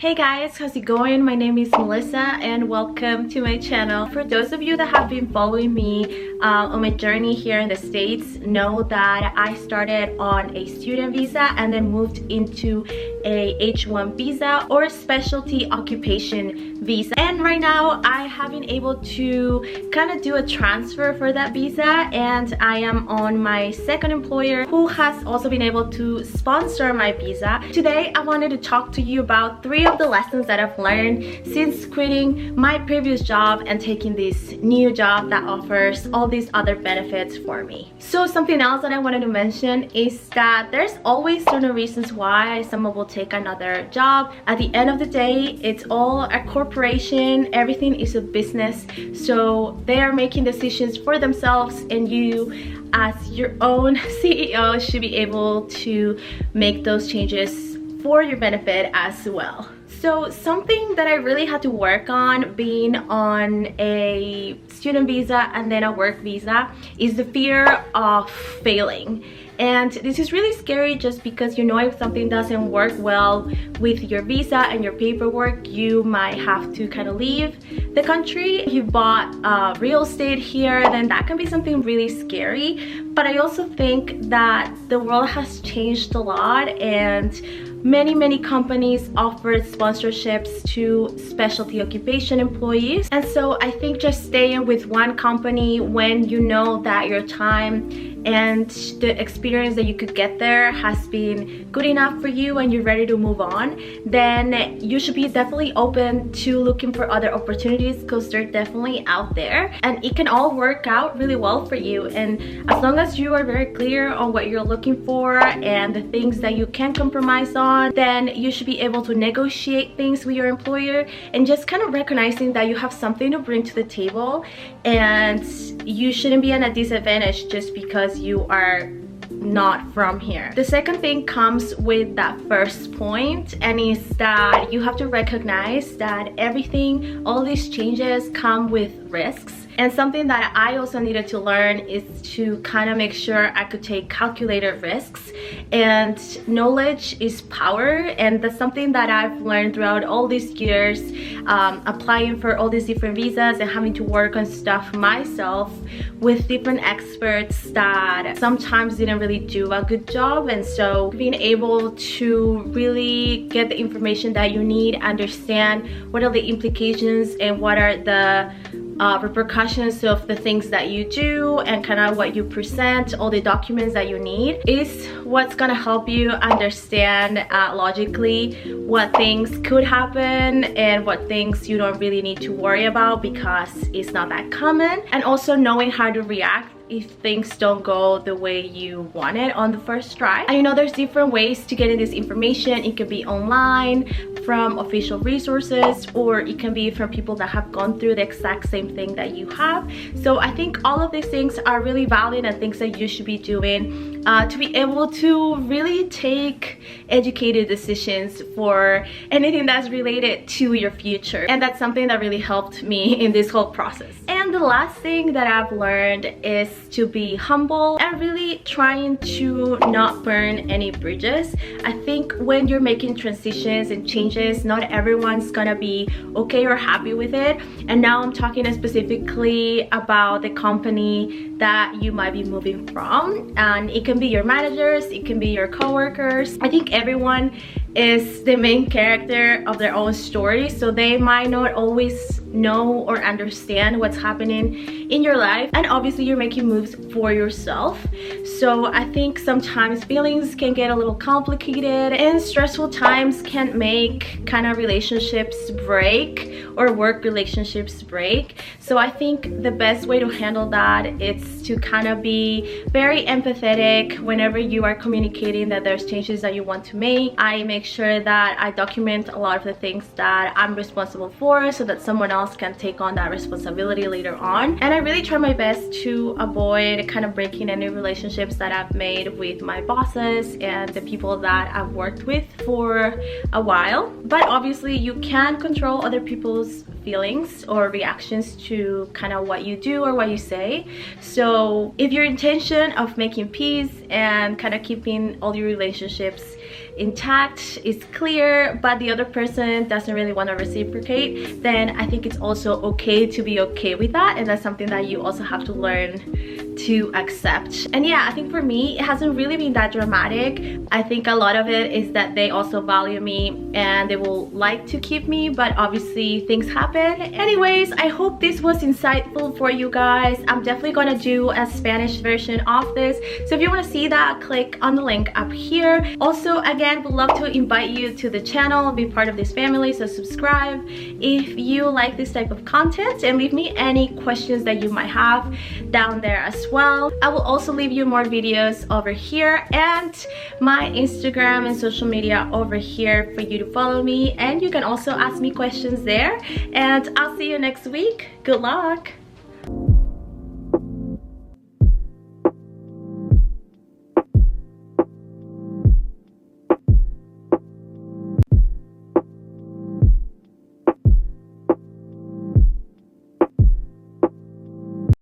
Hey guys, how's it going? My name is Melissa and welcome to my channel. For those of you that have been following me on my journey here in the States, know that I started on a student visa and then moved into a H1B visa or specialty occupation visa. And right now I have been able to kind of do a transfer for that visa, and I am on my second employer who has also been able to sponsor my visa. Today I wanted to talk to you about three of the lessons that I've learned since quitting my previous job and taking this new job that offers all these other benefits for me. So something else that I wanted to mention is that there's always certain reasons why someone will take another job. At the end of the day, it's all a corporation, everything is a business, so they are making decisions for themselves, and you as your own CEO should be able to make those changes for your benefit as well. So something that I really had to work on being on a student visa and then a work visa is the fear of failing. And this is really scary just because you know if something doesn't work well with your visa and your paperwork, you might have to kind of leave the country. If you bought real estate here, then that can be something really scary. But I also think that the world has changed a lot, and many companies offer sponsorships to specialty occupation employees. And so I think just staying with one company when you know that your time and the experience that you could get there has been good enough for you and you're ready to move on, then you should be definitely open to looking for other opportunities, because they're definitely out there and it can all work out really well for you. And as long as you are very clear on what you're looking for and the things that you can compromise on, then you should be able to negotiate things with your employer, and just kind of recognizing that you have something to bring to the table and you shouldn't be at a disadvantage just because you are not from here. The second thing comes with that first point, and is that you have to recognize that all these changes come with risks. And something that I also needed to learn is to kind of make sure I could take calculated risks. And knowledge is power, and that's something that I've learned throughout all these years, applying for all these different visas and having to work on stuff myself with different experts that sometimes didn't really do a good job. And so being able to really get the information that you need, understand what are the implications and what are the repercussions of the things that you do and kind of what you present, all the documents that you need, is what's gonna help you understand logically what things could happen and what things you don't really need to worry about because it's not that common. And also knowing how to react if things don't go the way you want it on the first try. And you know, there's different ways to getting this information. It can be online from official resources, or it can be from people that have gone through the exact same thing that you have. So I think all of these things are really valid and things that you should be doing to be able to really take educated decisions for anything that's related to your future. And that's something that really helped me in this whole process. And the last thing that I've learned is to be humble and really trying to not burn any bridges. I think when you're making transitions and changes, not everyone's gonna be okay or happy with it. And now I'm talking specifically about the company that you might be moving from, and it can be your managers, it can be your co-workers. I think everyone is the main character of their own story, so they might not always know or understand what's happening in your life, and obviously you're making moves for yourself. So I think sometimes feelings can get a little complicated, and stressful times can make kind of relationships break or work relationships break. So I think the best way to handle that is to kind of be very empathetic whenever you are communicating that there's changes that you want to make. I make sure that I document a lot of the things that I'm responsible for so that someone else can take on that responsibility later on. And I really try my best to avoid kind of breaking any relationships that I've made with my bosses and the people that I've worked with for a while. But obviously you can control other people's feelings or reactions to kind of what you do or what you say. So if your intention of making peace and kind of keeping all your relationships intact, is clear, but the other person doesn't really want to reciprocate, then I think it's also okay to be okay with that, and that's something that you also have to learn to accept. And yeah, I think for me it hasn't really been that dramatic. I think a lot of it is that they also value me and they will like to keep me, but obviously things happen. Anyways, I hope this was insightful for you guys. I'm definitely gonna do a Spanish version of this, so if you want to see that, click on the link up here. Also, again, would love to invite you to the channel, be part of this family, so subscribe if you like this type of content, and leave me any questions that you might have down there as well. I will also leave you more videos over here and my Instagram and social media over here for you to follow me, and you can also ask me questions there, and I'll see you next week. Good luck.